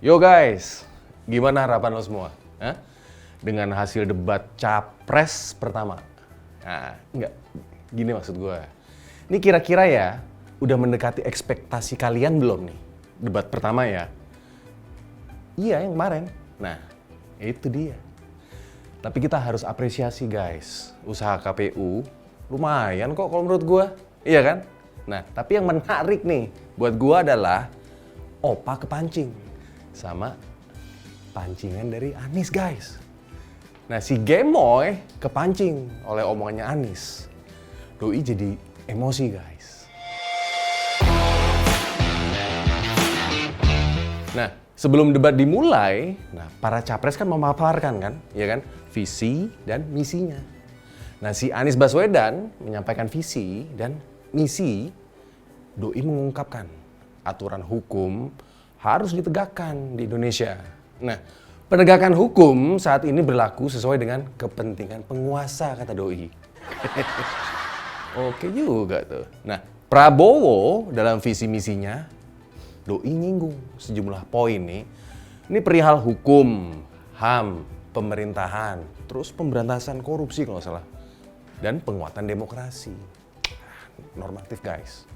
Yo guys, gimana harapan lo semua? Hah? Dengan hasil debat capres pertama. Nah, enggak, gini maksud gue. Ini kira-kira ya, udah mendekati ekspektasi kalian belum nih? Debat pertama ya? Iya, yang kemarin. Nah, itu dia. Tapi kita harus apresiasi guys, usaha KPU lumayan kok kalau menurut gue. Iya kan? Nah, tapi yang menarik nih buat gue adalah Opa kepancing sama pancingan dari Anies guys. Nah si Gemoy kepancing oleh omongannya Anies. Doi jadi emosi guys. Nah sebelum debat dimulai, para capres kan memaparkan kan, ya kan, visi dan misinya. Nah si Anies Baswedan menyampaikan visi dan misi, Doi mengungkapkan aturan hukum harus ditegakkan di Indonesia. Nah, penegakan hukum saat ini berlaku sesuai dengan kepentingan penguasa, kata Doi. Oke juga tuh. Nah, Prabowo dalam visi misinya, Doi nyinggung sejumlah poin nih. Ini perihal hukum, HAM, pemerintahan, terus pemberantasan korupsi kalau nggak salah, dan penguatan demokrasi. Normatif guys.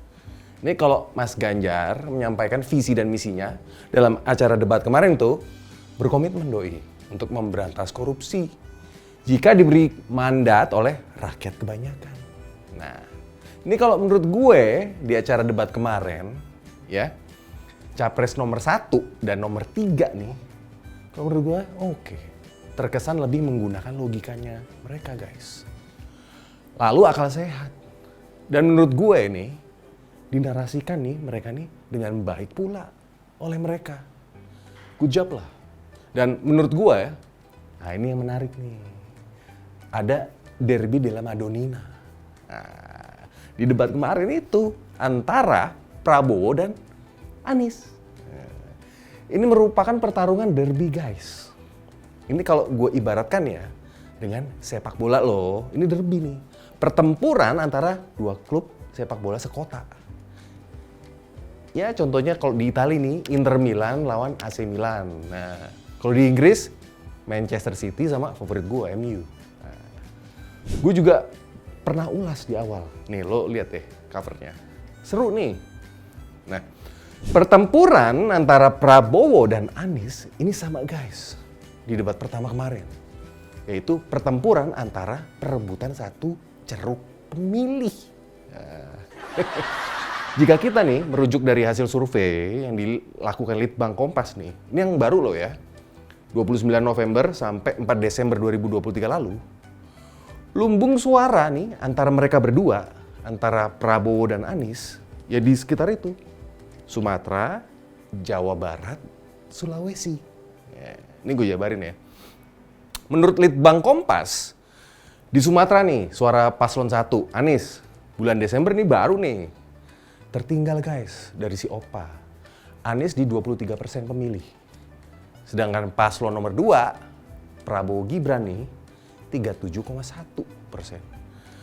Ini kalau Mas Ganjar menyampaikan visi dan misinya dalam acara debat kemarin tuh berkomitmen Doi untuk memberantas korupsi jika diberi mandat oleh rakyat kebanyakan. Nah, ini kalau menurut gue di acara debat kemarin ya, capres nomor 1 dan nomor 3 nih, kalau menurut gue oke. Terkesan lebih menggunakan logikanya mereka guys. Lalu akal sehat. Dan menurut gue nih, dinarasikan nih mereka nih dengan baik pula oleh mereka. Good job lah. Dan menurut gue ya, nah ini yang menarik nih. Ada derby della Madonnina. Nah, di debat kemarin itu antara Prabowo dan Anies. Ini merupakan pertarungan derby guys. Ini kalau gue ibaratkan ya dengan sepak bola loh. Ini derby nih. Pertempuran antara dua klub sepak bola sekota. Ya contohnya kalau di Italia nih, Inter Milan lawan AC Milan. Nah, kalau di Inggris, Manchester City sama favorit gue, MU. Nah, gue juga pernah ulas di awal. Nih, lo lihat deh covernya. Seru nih. Nah, pertempuran antara Prabowo dan Anies ini sama guys di debat pertama kemarin. Yaitu pertempuran antara perebutan satu ceruk pemilih. Nah. Jika kita nih merujuk dari hasil survei yang dilakukan Litbang Kompas nih, ini yang baru loh ya, 29 November sampai 4 Desember 2023 lalu, lumbung suara nih antara mereka berdua, antara Prabowo dan Anies, ya di sekitar itu. Sumatera, Jawa Barat, Sulawesi. Ya, ini gue jabarin ya. Menurut Litbang Kompas, di Sumatera nih suara paslon 1, Anies, bulan Desember nih baru nih. Tertinggal guys dari si Opa. Anies di 23% pemilih. Sedangkan paslon nomor 2, Prabowo Gibran nih, 37,1%.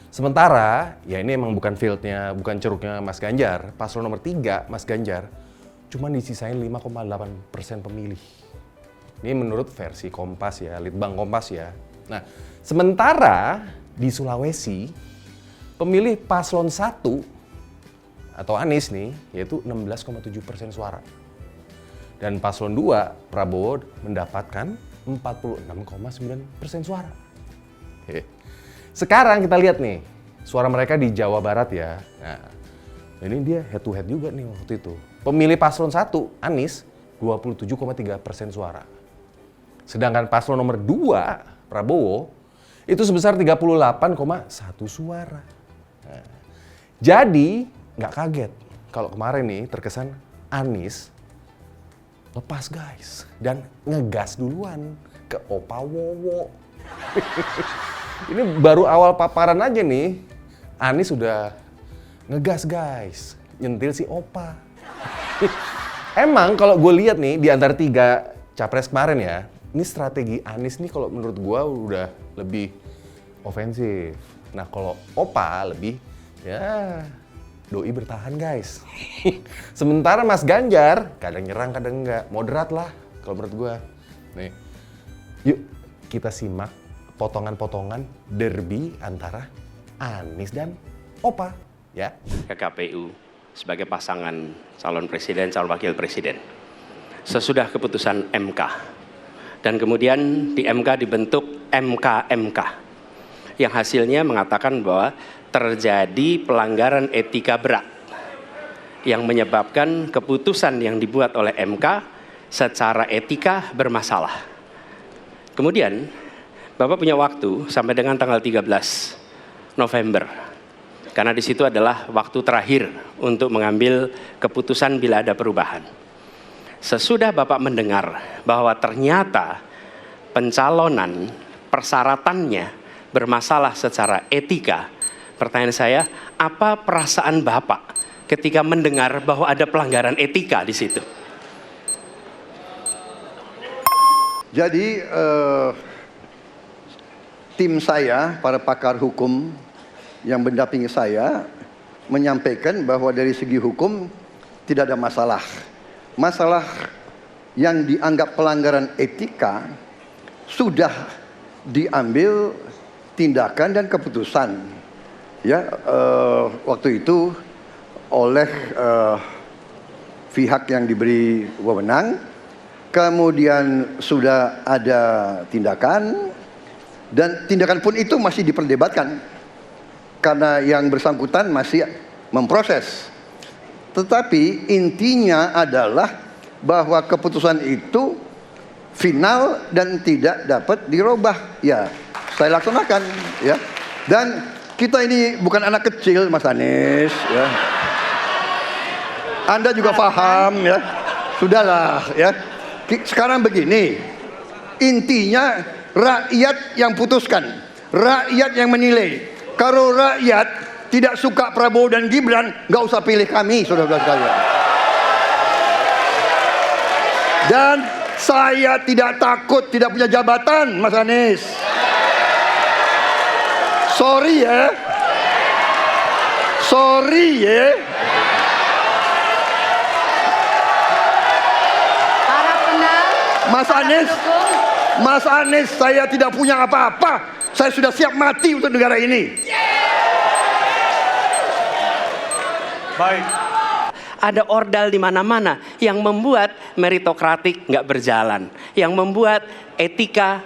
Sementara, ya ini emang bukan fieldnya, bukan ceruknya Mas Ganjar. Paslon nomor 3, Mas Ganjar, cuma disisain 5,8% pemilih. Ini menurut versi Kompas ya, Litbang Kompas ya. Nah, sementara di Sulawesi, pemilih paslon 1 atau Anies nih, yaitu 16,7% suara. Dan paslon 2, Prabowo mendapatkan 46,9% suara. Sekarang kita lihat nih, suara mereka di Jawa Barat ya. Nah, ini dia head to head juga nih waktu itu. Pemilih paslon 1, Anies, 27,3% suara. Sedangkan paslon nomor 2, Prabowo, itu sebesar 38,1 suara. Nah, jadi, nggak kaget kalau kemarin nih terkesan Anies lepas guys dan ngegas duluan ke Opa Wowo. Ini baru awal paparan aja nih, Anies udah ngegas guys, nyentil si Opa. Emang kalau gue lihat nih di antara 3 capres kemarin ya, ini strategi Anies nih kalau menurut gue udah lebih ofensif. Nah kalau Opa lebih ya Doi bertahan guys. Sementara Mas Ganjar kadang nyerang kadang enggak, moderat lah kalau menurut gue. Nih, yuk kita simak potongan-potongan derby antara Anies dan Opa, ya. Ke KPU sebagai pasangan calon presiden, calon wakil presiden. Sesudah keputusan MK. Dan kemudian di MK dibentuk MK yang hasilnya mengatakan bahwa terjadi pelanggaran etika berat yang menyebabkan keputusan yang dibuat oleh MK secara etika bermasalah. Kemudian Bapak punya waktu sampai dengan tanggal 13 November. Karena di situ adalah waktu terakhir untuk mengambil keputusan bila ada perubahan. Sesudah Bapak mendengar bahwa ternyata pencalonan persyaratannya bermasalah secara etika, pertanyaan saya, apa perasaan Bapak ketika mendengar bahwa ada pelanggaran etika di situ? Jadi tim saya, para pakar hukum yang mendampingi saya menyampaikan bahwa dari segi hukum tidak ada masalah. Masalah yang dianggap pelanggaran etika sudah diambil tindakan dan keputusan. Ya, waktu itu oleh pihak yang diberi wewenang, kemudian sudah ada tindakan, dan tindakan pun itu masih diperdebatkan karena yang bersangkutan masih memproses. Tetapi intinya adalah bahwa keputusan itu final dan tidak dapat dirubah. Ya, saya laksanakan, ya. Dan kita ini bukan anak kecil, Mas Anies, ya. Anda juga paham, ya. Sudahlah, ya. Sekarang begini, intinya rakyat yang putuskan, rakyat yang menilai. Kalau rakyat tidak suka Prabowo dan Gibran, nggak usah pilih kami, saudara-saudara sekalian. Dan saya tidak takut tidak punya jabatan, Mas Anies. Sorry ya. Sorry ya. Mas Anies, saya tidak punya apa-apa. Saya sudah siap mati untuk negara ini. Baik. Ada ordal di mana-mana yang membuat meritokratik nggak berjalan, yang membuat etika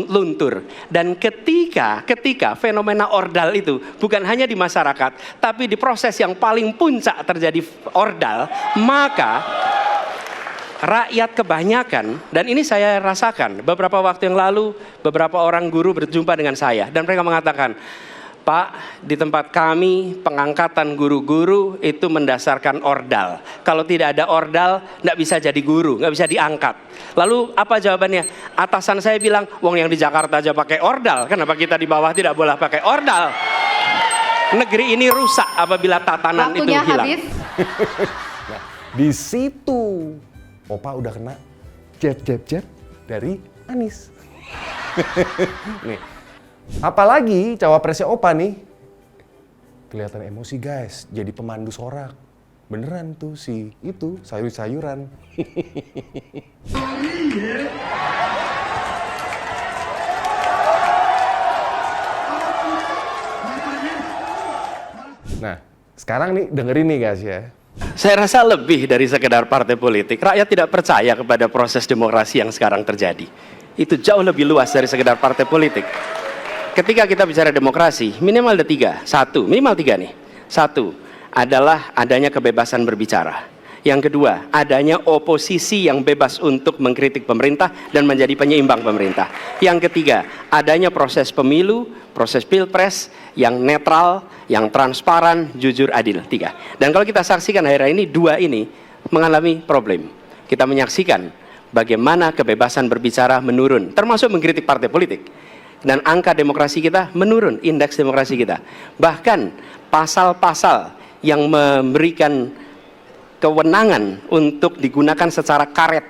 luntur. Dan ketika fenomena ordal itu bukan hanya di masyarakat, tapi di proses yang paling puncak terjadi ordal, maka rakyat kebanyakan, dan ini saya rasakan beberapa waktu yang lalu, beberapa orang guru berjumpa dengan saya dan mereka mengatakan, Pak, di tempat kami pengangkatan guru-guru itu mendasarkan ordal. Kalau tidak ada ordal, nggak bisa jadi guru, nggak bisa diangkat. Lalu apa jawabannya? Atasan saya bilang, wong yang di Jakarta aja pakai ordal, kenapa kita di bawah tidak boleh pakai ordal? Negeri ini rusak apabila tatanan itu hilang. Habis. Nah, di situ Opa udah kena jab dari Anies. Nih. Apalagi cawapresnya Opa nih, kelihatan emosi guys, jadi pemandu sorak. Beneran tuh si itu sayur-sayuran. Nah, sekarang nih dengerin nih guys ya. Saya rasa lebih dari sekedar partai politik. Rakyat tidak percaya kepada proses demokrasi yang sekarang terjadi. Itu jauh lebih luas dari sekedar partai politik. Ketika kita bicara demokrasi, minimal ada minimal tiga nih. Satu, adalah adanya kebebasan berbicara. Yang kedua, adanya oposisi yang bebas untuk mengkritik pemerintah dan menjadi penyeimbang pemerintah. Yang ketiga, adanya proses pemilu, proses pilpres yang netral, yang transparan, jujur, adil. 3. Dan kalau kita saksikan akhir-akhir ini, 2 ini mengalami problem. Kita menyaksikan bagaimana kebebasan berbicara menurun, termasuk mengkritik partai politik. Dan angka demokrasi kita menurun, indeks demokrasi kita. Bahkan pasal-pasal yang memberikan kewenangan untuk digunakan secara karet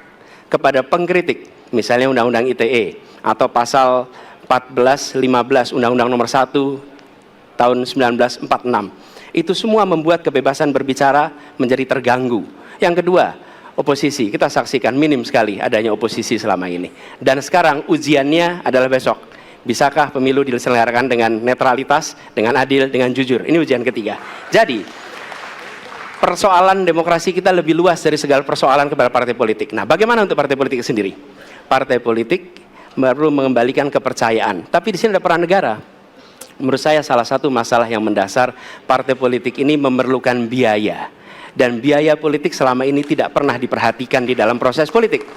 kepada pengkritik, misalnya Undang-Undang ITE atau pasal 14-15 Undang-Undang Nomor 1 tahun 1946, itu semua membuat kebebasan berbicara menjadi terganggu. Yang kedua, oposisi. Kita saksikan minim sekali adanya oposisi selama ini. Dan sekarang ujiannya adalah besok. Bisakah pemilu diselenggarakan dengan netralitas, dengan adil, dengan jujur? Ini ujian ketiga. Jadi, persoalan demokrasi kita lebih luas dari segala persoalan kepada partai politik. Nah, bagaimana untuk partai politik sendiri? Partai politik perlu mengembalikan kepercayaan. Tapi di sini ada peran negara. Menurut saya salah satu masalah yang mendasar, partai politik ini memerlukan biaya. Dan biaya politik selama ini tidak pernah diperhatikan di dalam proses politik.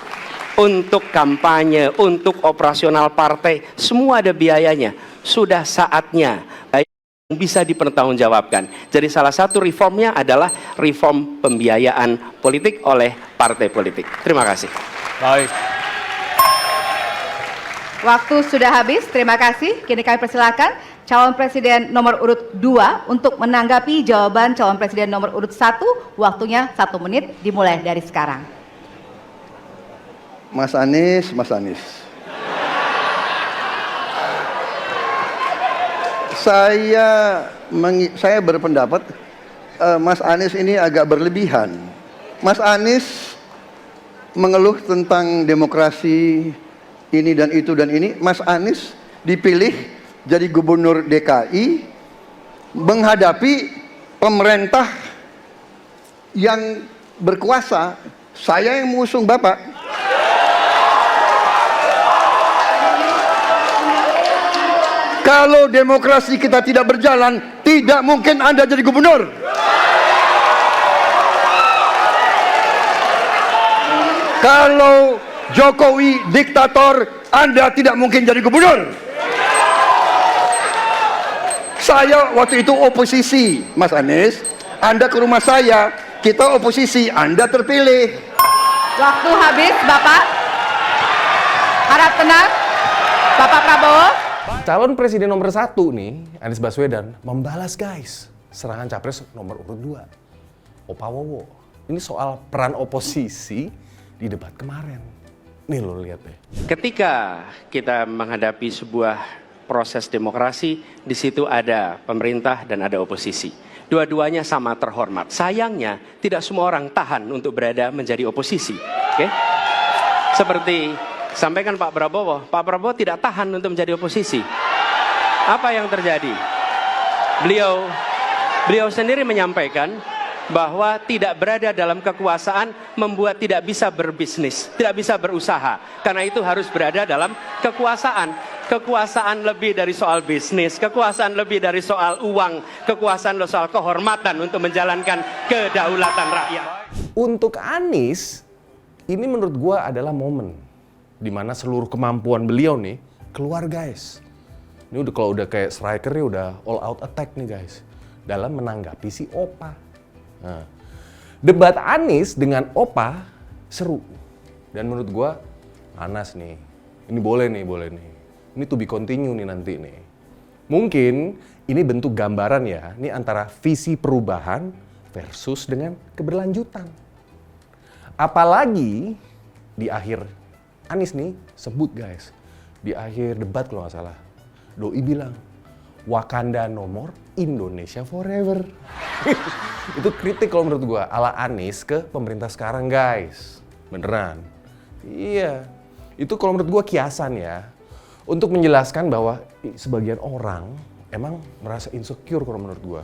Untuk kampanye, untuk operasional partai, semua ada biayanya. Sudah saatnya bisa dipertanggungjawabkan. Jadi salah satu reformnya adalah reform pembiayaan politik oleh partai politik. Terima kasih. Baik. Waktu sudah habis, terima kasih. Kini kami persilakan calon presiden nomor urut 2 untuk menanggapi jawaban calon presiden nomor urut 1. Waktunya 1 menit, dimulai dari sekarang. Mas Anies, Mas Anies. Saya berpendapat Mas Anies ini agak berlebihan. Mas Anies mengeluh tentang demokrasi ini dan itu dan ini. Mas Anies dipilih jadi gubernur DKI menghadapi pemerintah yang berkuasa. Saya yang mengusung Bapak. Kalau demokrasi kita tidak berjalan, tidak mungkin Anda jadi gubernur. Kalau Jokowi diktator, Anda tidak mungkin jadi gubernur. Saya waktu itu oposisi, Mas Anies. Anda ke rumah saya, kita oposisi, Anda terpilih. Waktu habis, Bapak. Harap tenang. Bapak Prabowo. Calon presiden nomor 1 nih, Anies Baswedan, membalas guys serangan capres nomor urut 2, Opawowo. Ini soal peran oposisi di debat kemarin. Nih lo lihat deh. Ketika kita menghadapi sebuah proses demokrasi, di situ ada pemerintah dan ada oposisi. Dua-duanya sama terhormat. Sayangnya, tidak semua orang tahan untuk berada menjadi oposisi. Oke? Seperti sampaikan Pak Prabowo tidak tahan untuk menjadi oposisi. Apa yang terjadi? Beliau sendiri menyampaikan bahwa tidak berada dalam kekuasaan membuat tidak bisa berbisnis, tidak bisa berusaha. Karena itu harus berada dalam kekuasaan. Kekuasaan lebih dari soal bisnis, kekuasaan lebih dari soal uang, kekuasaan soal kehormatan untuk menjalankan kedaulatan rakyat. Untuk Anies, ini menurut gua adalah momen di mana seluruh kemampuan beliau nih keluar guys. Ini udah kalau udah kayak striker ya udah all out attack nih guys dalam menanggapi si Opa. Nah, debat Anies dengan Opa seru dan menurut gua panas nih. Ini boleh nih. Ini to be continue nih nanti nih. Mungkin ini bentuk gambaran ya, ini antara visi perubahan versus dengan keberlanjutan. Apalagi di akhir Anies nih sebut guys, di akhir debat kalau nggak salah, Doi bilang, Wakanda no more, Indonesia forever. Itu kritik kalau menurut gua ala Anies ke pemerintah sekarang guys. Beneran. Iya. Itu kalau menurut gua kiasan ya. Untuk menjelaskan bahwa sebagian orang emang merasa insecure kalau menurut gua.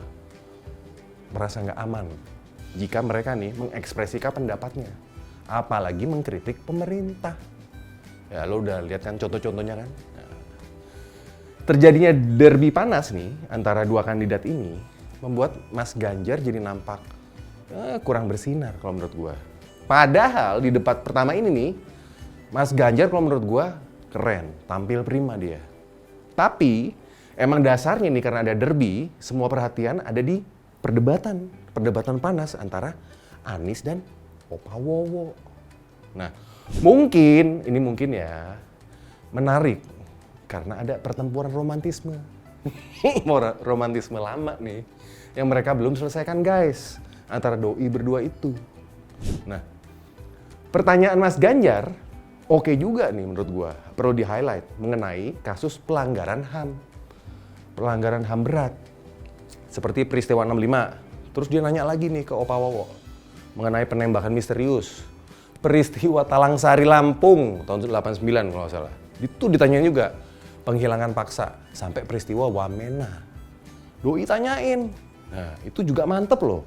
Merasa nggak aman jika mereka nih mengekspresikan pendapatnya. Apalagi mengkritik pemerintah. Ya lo udah lihat kan contoh-contohnya kan. Nah, terjadinya derby panas nih antara dua kandidat ini membuat Mas Ganjar jadi nampak kurang bersinar kalau menurut gua. Padahal di debat pertama ini nih Mas Ganjar kalau menurut gua keren, tampil prima dia. Tapi emang dasarnya nih karena ada derby, semua perhatian ada di perdebatan panas antara Anies dan Opawowo. Nah, mungkin ya menarik karena ada pertempuran romantisme. Romantisme lama nih yang mereka belum selesaikan guys antara doi berdua itu. Nah, pertanyaan Mas Ganjar oke juga nih menurut gua, perlu di-highlight mengenai kasus pelanggaran HAM. Pelanggaran HAM berat. Seperti peristiwa 65. Terus dia nanya lagi nih ke Opawowo mengenai penembakan misterius. peristiwa Talangsari Lampung tahun 89 kalau nggak salah. Itu ditanyain juga penghilangan paksa sampai peristiwa Wamena. Doi tanyain. Nah, itu juga mantep loh.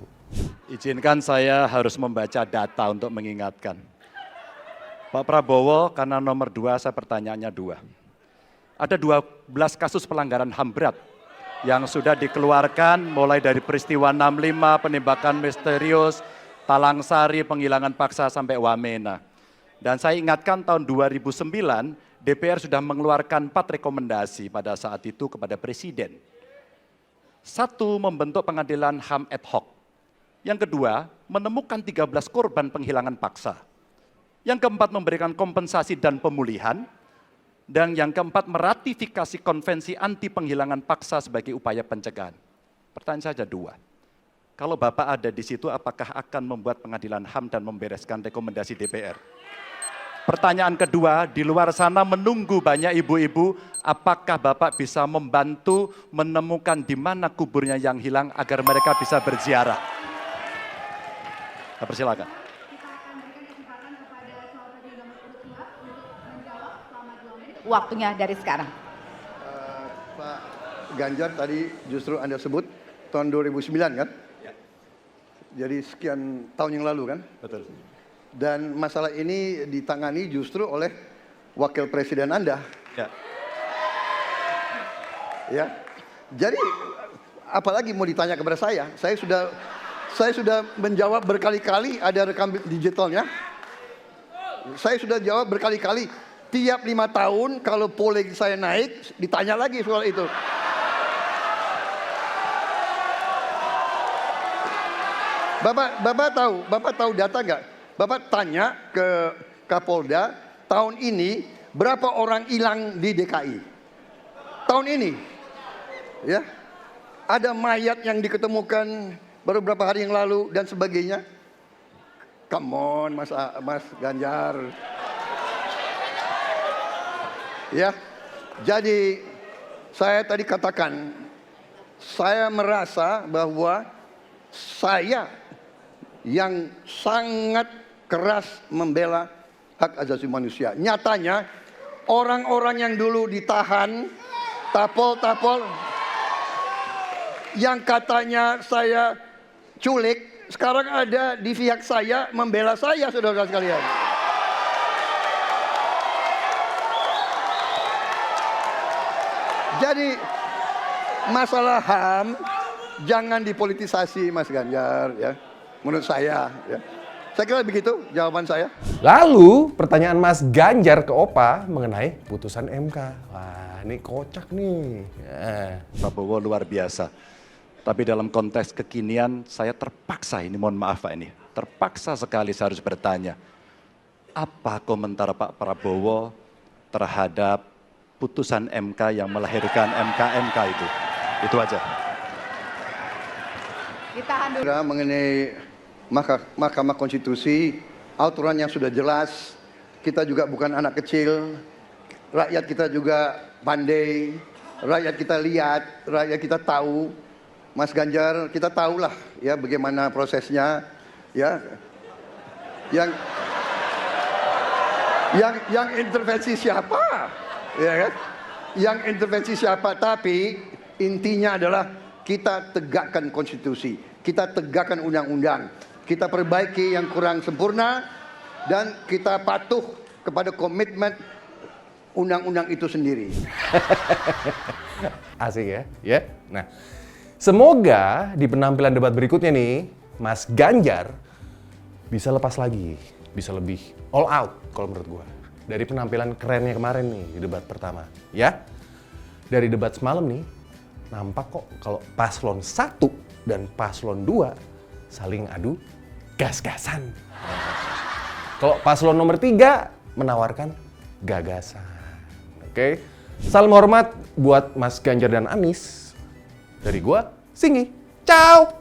Izinkan saya harus membaca data untuk mengingatkan. Pak Prabowo, karena nomor 2, saya pertanyaannya 2. Ada 12 kasus pelanggaran HAM berat yang sudah dikeluarkan mulai dari peristiwa 65, penembakan misterius, Talangsari, penghilangan paksa sampai Wamena. Dan saya ingatkan tahun 2009, DPR sudah mengeluarkan 4 rekomendasi pada saat itu kepada Presiden. 1, membentuk pengadilan HAM ad hoc. Yang kedua, menemukan 13 korban penghilangan paksa. Yang keempat, memberikan kompensasi dan pemulihan. Dan yang keempat, meratifikasi konvensi anti penghilangan paksa sebagai upaya pencegahan. Pertanyaan saja 2. Kalau Bapak ada di situ, apakah akan membuat pengadilan HAM dan membereskan rekomendasi DPR? Pertanyaan kedua, di luar sana menunggu banyak ibu-ibu, apakah Bapak bisa membantu menemukan di mana kuburnya yang hilang agar mereka bisa berziarah? Saya persilakan. Waktunya dari sekarang. Pak Ganjar tadi justru Anda sebut tahun 2009 kan? Ya. Jadi sekian tahun yang lalu kan? Betul. Dan masalah ini ditangani justru oleh Wakil Presiden Anda. Ya. Ya. Jadi apalagi mau ditanya kepada saya? Saya sudah menjawab berkali-kali, ada rekam digitalnya. Saya sudah jawab berkali-kali. Tiap 5 tahun kalau polling saya naik, ditanya lagi soal itu. Bapak tahu data nggak? Bapak tanya ke Kapolda, tahun ini berapa orang hilang di DKI? Tahun ini, ya, ada mayat yang diketemukan baru beberapa hari yang lalu dan sebagainya. Come on, Mas Ganjar. Ya, jadi saya tadi katakan, saya merasa bahwa saya yang sangat keras membela hak asasi manusia. Nyatanya orang-orang yang dulu ditahan, tapol-tapol, yang katanya saya culik, sekarang ada di pihak saya membela saya, saudara-saudara sekalian. Jadi masalah HAM jangan dipolitisasi, Mas Ganjar, ya. Menurut saya, ya. Saya kira begitu jawaban saya. Lalu pertanyaan Mas Ganjar ke Opa mengenai putusan MK. Wah, ini kocak nih. Ya. Prabowo luar biasa. Tapi dalam konteks kekinian saya terpaksa, ini mohon maaf Pak ini, terpaksa sekali saya harus bertanya. Apa komentar Pak Prabowo terhadap putusan MK yang melahirkan MK itu? Itu aja. Ditahan dulu. Mengenai Mahkamah Konstitusi, aturan yang sudah jelas, kita juga bukan anak kecil, rakyat kita juga pandai, rakyat kita lihat, rakyat kita tahu. Mas Ganjar, kita tahulah ya bagaimana prosesnya, ya. Yang intervensi siapa? Ya kan? Yang intervensi siapa? Tapi intinya adalah kita tegakkan konstitusi, kita tegakkan undang-undang, kita perbaiki yang kurang sempurna, dan kita patuh kepada komitmen undang-undang itu sendiri. Asik ya? Ya. Nah, semoga di penampilan debat berikutnya nih, Mas Ganjar bisa lepas lagi, bisa lebih all out kalau menurut gua. Dari penampilan kerennya kemarin nih di debat pertama, ya. Dari debat semalam nih, nampak kok kalau paslon 1 dan paslon 2 saling adu gas-gasan. Kalau paslon nomor 3 menawarkan gagasan. Oke. Salam hormat buat Mas Ganjar dan Anies. Dari gua, Singgi. Ciao.